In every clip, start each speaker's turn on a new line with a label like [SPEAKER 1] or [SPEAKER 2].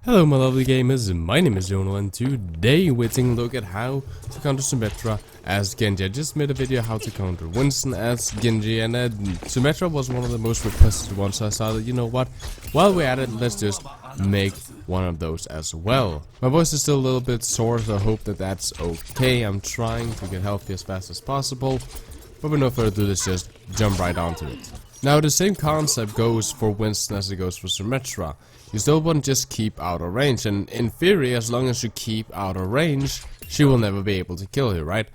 [SPEAKER 1] Hello my lovely gamers, my name is Jonal and today we're taking a look at how to counter Symmetra as Genji. I just made a video how to counter Winston as Genji, and Symmetra was one of the most requested ones, so I thought, you know what, while we're at it, let's just make one of those as well. My voice is still a little bit sore, so I hope that that's okay. I'm trying to get healthy as fast as possible, but with no further ado, let's just jump right onto it. Now the same concept goes for Winston as it goes for Symmetra. You still want to just keep out of range, and in theory, as long as you keep out of range, she will never be able to kill you, right?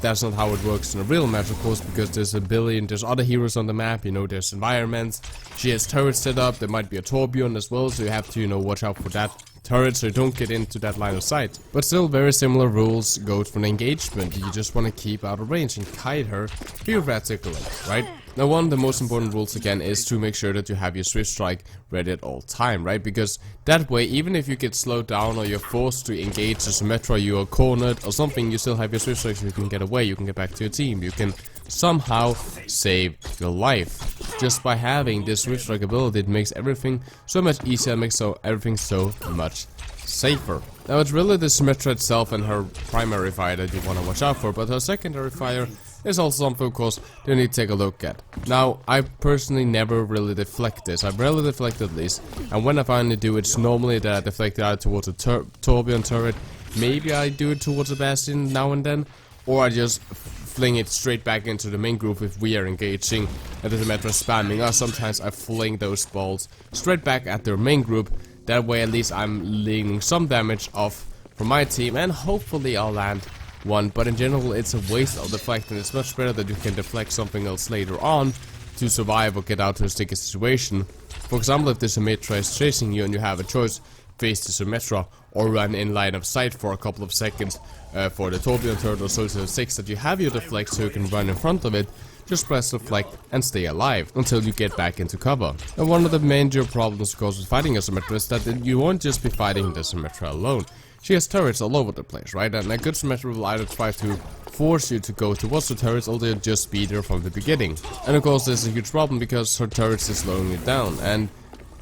[SPEAKER 1] That's not how it works in a real match, of course, because there's other heroes on the map, you know, there's environments, she has turrets set up, there might be a Torbjorn as well, so you have to, you know, watch out for that turret so you don't get into that line of sight. But still, very similar rules go for an engagement. You just want to keep out of range and kite her theoretically, right? Now, one of the most important rules again is to make sure that you have your Swift Strike ready at all time, right? Because that way, even if you get slowed down or you're forced to engage a Symmetra, you are cornered or something, you still have your Swift Strike so you can get away, you can get back to your team, you can somehow save your life. Just by having this Swift Strike ability, it makes everything so much easier, it makes everything so much safer. Now, it's really the Symmetra itself and her primary fire that you want to watch out for, but her secondary fire is also something, of course, that you need to take a look at. Now, I personally never really deflect this. I rarely deflect at least, and when I finally do, it's normally that I deflect it out towards a Torbjorn turret. Maybe I do it towards a Bastion now and then, or I just fling it straight back into the main group if we are engaging and the Symmetra spamming us. Sometimes I fling those balls straight back at their main group. That way at least I'm leaving some damage off from my team, and hopefully I'll land one. But in general, it's a waste of deflecting. It's much better that you can deflect something else later on to survive or get out to a sticky situation. For example, if the Symmetra is chasing you and you have a choice, face the Symmetra or run in line of sight for a couple of seconds for the Torbjorn turret or Social 6 that you have your deflect so you can run in front of it. Just press deflect and stay alive until you get back into cover. And one of the major problems, of course, with fighting a Symmetra is that you won't just be fighting the Symmetra alone. She has turrets all over the place, right? And a good Symmetra will either try to force you to go towards the turrets, or they'll just be there from the beginning. And of course, this is a huge problem because her turrets is slowing you down. And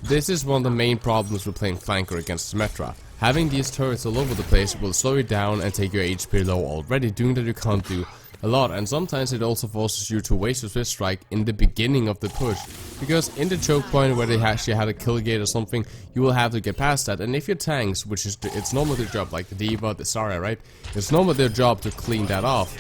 [SPEAKER 1] this is one of the main problems with playing flanker against Symmetra. Having these turrets all over the place will slow you down and take your HP low already, doing that you can't do a lot. And sometimes it also forces you to waste your Swift Strike in the beginning of the push, because in the choke point where they actually had a kill gate or something, you will have to get past that. And if your tanks, which is it's normally their job, like the Diva, the Zarya, right, it's normally their job to clean that off,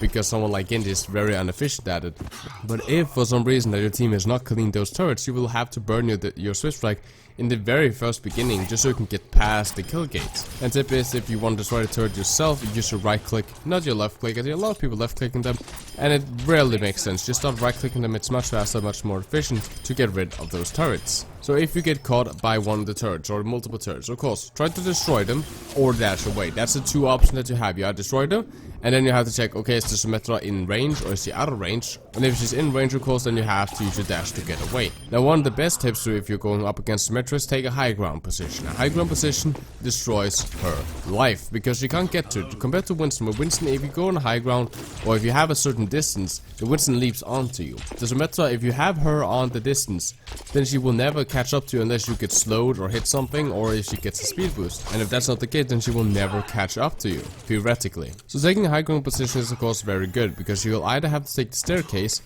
[SPEAKER 1] because someone like Genji is very inefficient at it. But if for some reason that your team has not cleaned those turrets, you will have to burn your Swift Strike in the very first beginning, just so you can get past the kill gates. And tip is, if you want to destroy the turret yourself, you use your right click, not your left click. I see a lot of people left clicking them, and it rarely makes sense. Just start right clicking them, it's much faster, much more efficient to get rid of those turrets. So if you get caught by one of the turrets, or multiple turrets, of course, try to destroy them, or dash away. That's the two options that you have. You either destroy them, and then you have to check, okay, is the Symmetra in range, or is she out of range? And if she's in range, of course, then you have to use your dash to get away. Now, one of the best tips to if you're going up against Symmetra is take a high ground position. A high ground position destroys her life, because you can't get to it. Compared to Winston, with Winston, if you go on a high ground, or if you have a certain distance, the Winston leaps onto you. The Symmetra, if you have her on the distance, then she will never catch up to you unless you get slowed or hit something, or if she gets a speed boost. And if that's not the case, then she will never catch up to you, theoretically. So taking a high ground position is of course very good, because you will either have to take the staircase,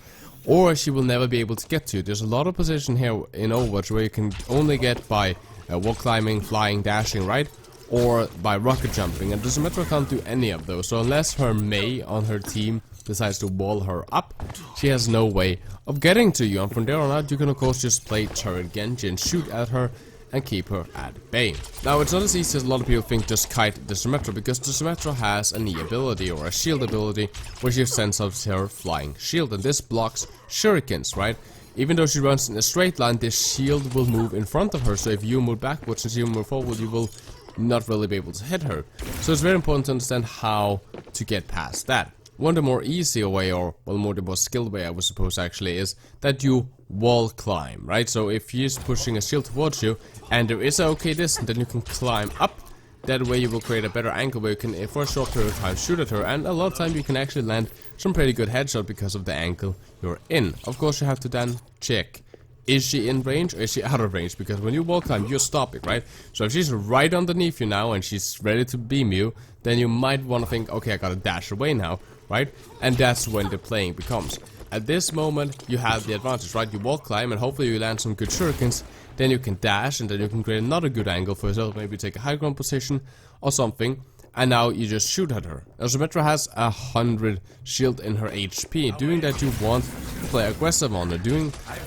[SPEAKER 1] or she will never be able to get to you. There's a lot of position here in Overwatch where you can only get by wall climbing, flying, dashing, right? Or by rocket jumping, and the Symmetra can't do any of those. So unless her Mei on her team decides to wall her up, she has no way of getting to you. And from there on out, you can of course just play turret Genji and shoot at her and keep her at bay. Now, it's not as easy as a lot of people think, just kite the Symmetra, because the Symmetra has an E ability, or a shield ability, which you sense of her flying shield, and this blocks shurikens, right? Even though she runs in a straight line, this shield will move in front of her, so if you move backwards and she move forward, you will not really be able to hit her. So it's very important to understand how to get past that. One of the more easier way, or well, the more skilled way I would suppose actually, is that you wall climb, right? So if she's pushing a shield towards you and there is an okay distance, then you can climb up. That way you will create a better angle where you can, for a short period of time, shoot at her, and a lot of time you can actually land some pretty good headshot because of the angle you're in. Of course, you have to then check is she in range or is she out of range? Because when you wall climb, you're stopping, right? So if she's right underneath you now and she's ready to beam you, then you might want to think, okay, I gotta dash away now, right? And that's when the playing becomes. At this moment, you have the advantage, right? You wall climb and hopefully you land some good shurikens. Then you can dash and then you can create another good angle for yourself. Maybe take a high ground position or something. And now you just shoot at her. Now Symmetra has 100 shield in her HP. Doing that, you want to play aggressive on her.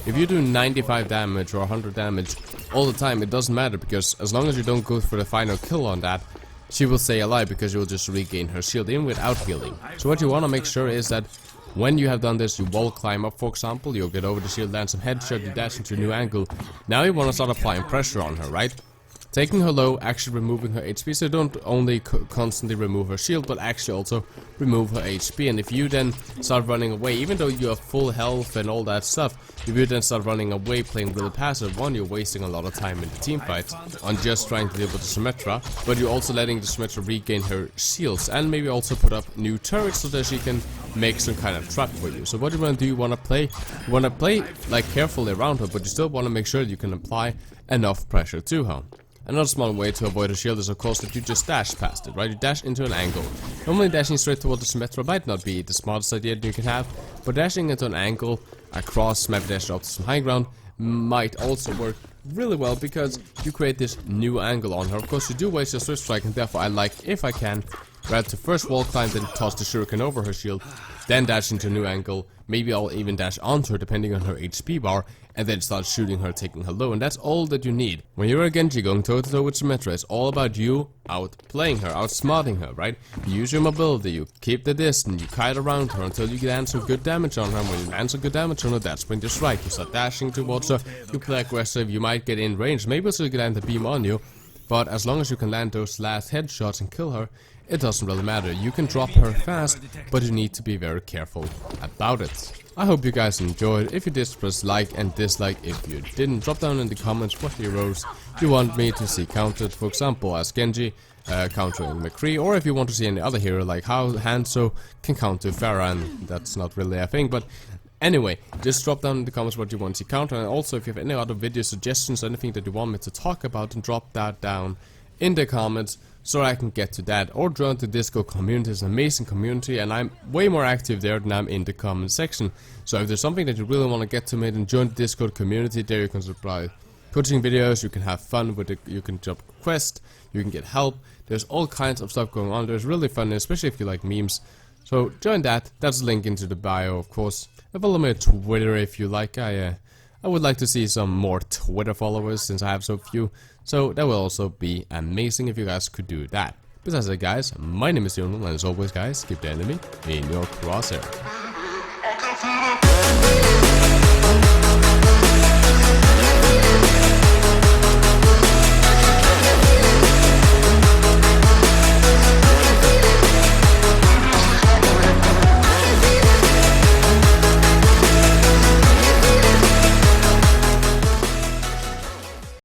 [SPEAKER 1] If you do 95 damage or 100 damage all the time, it doesn't matter, because as long as you don't go for the final kill on that, she will stay alive because you'll just regain her shield even without healing. So what you want to make sure is that when you have done this, you wall climb up, for example, you'll get over the shield, land some headshot, you dash into a new angle. Now you want to start applying pressure on her, right? Taking her low, actually removing her HP, so don't only constantly remove her shield, but actually also remove her HP. And if you then start running away, even though you have full health and all that stuff, if you then start running away playing really passive, one, you're wasting a lot of time in the team fights on just trying to deal with the Symmetra, but you're also letting the Symmetra regain her shields, and maybe also put up new turrets so that she can make some kind of trap for you. So what you want to do, you want to play like carefully around her, but you still want to make sure you can apply enough pressure to her. Another small way to avoid a shield is of course that you just dash past it, right? You dash into an angle. Normally dashing straight toward the Symmetra might not be the smartest idea that you can have, but dashing into an angle across, maybe dash up to some high ground, might also work really well because you create this new angle on her. Of course you do waste your Swift Strike, and therefore I like, if I can, rather to first wall climb, then toss the shuriken over her shield, then dash into a new angle. Maybe I'll even dash onto her depending on her HP bar, and then start shooting her, taking her low, and that's all that you need. When you're a Genji going toe to toe with Symmetra, it's all about you outplaying her, outsmarting her, right? You use your mobility, you keep the distance, you kite around her until you land some good damage on her, and when you land some good damage on her, that's when you strike. You start dashing towards her, you play aggressive, you might get in range, maybe also you can land the beam on you, but as long as you can land those last headshots and kill her, it doesn't really matter. You can drop her fast, but you need to be very careful about it. I hope you guys enjoyed. If you did, press like and dislike. If you didn't, drop down in the comments what heroes you want me to see countered. For example, as Genji countering McCree, or if you want to see any other hero like how Hanzo can counter Pharah, and that's not really a thing, but anyway, just drop down in the comments what you want to see counter, and also if you have any other video suggestions, anything that you want me to talk about, then drop that down in the comments so I can get to that, or join the Discord community. It's an amazing community and I'm way more active there than I'm in the comment section. So if there's something that you really want to get to me, then join the Discord community. There you can subscribe, putting videos, you can have fun with it, you can drop quests, you can get help. There's all kinds of stuff going on. There's really fun, especially if you like memes. So join that. That's a link into the bio, of course. And follow me on Twitter if you like. I would like to see some more Twitter followers since I have so few. So that will also be amazing if you guys could do that. Besides that, guys, my name is Jonal, and as always, guys, keep the enemy in your crosshair.